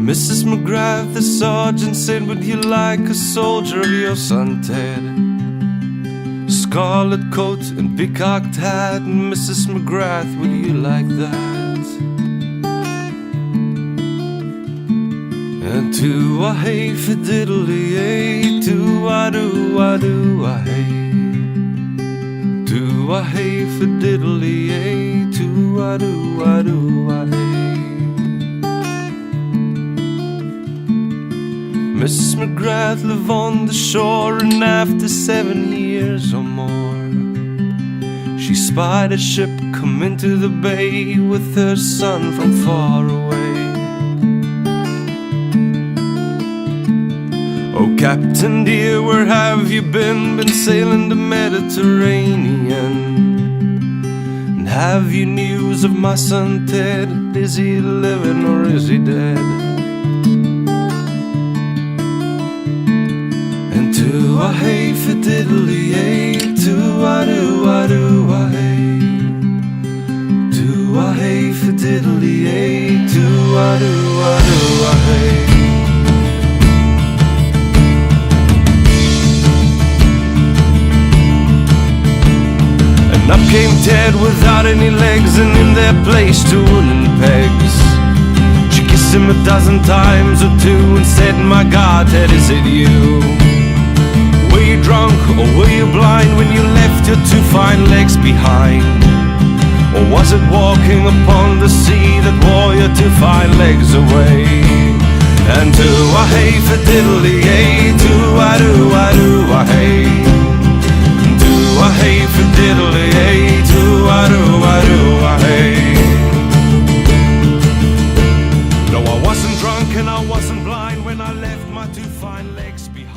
Mrs. McGrath, the sergeant said, would you like a soldier of your son Ted? Scarlet coat and peacocked hat, and Mrs. McGrath, would you like that? And to-a-hey fiddly-ay, to-a-do-a-do-a-hey, to-a-hey fiddly-ay, to-a-do-a-do-a-hey. Mrs. McGrath lived on the shore, and after 7 years or more, she spied a ship come into the bay with her son from far away. Oh, Captain dear, where have you been? Been sailing the Mediterranean. And have you news of my son Ted? Is he living or is he dead? To-a-hey fiddly-ay, to-a-do-a-do-a-hey, to-a-hey fiddly-ay, to-a-do-a-do-a-hey. And up came Ted without any legs, and in their place 2 wooden pegs. She kissed him 1 times or 2 and said, my God, Ted, is it you? Were you drunk or were you blind when you left your 2 fine legs behind? Or was it walking upon the sea that wore your 2 fine legs away? And to-a-hey fiddly-ay, to-a-do-a-do-a-hey, to-a-hey fiddly-ay, to-a-do-a-do-a-hey. No, I wasn't drunk and I wasn't blind when I left my 2 fine legs behind.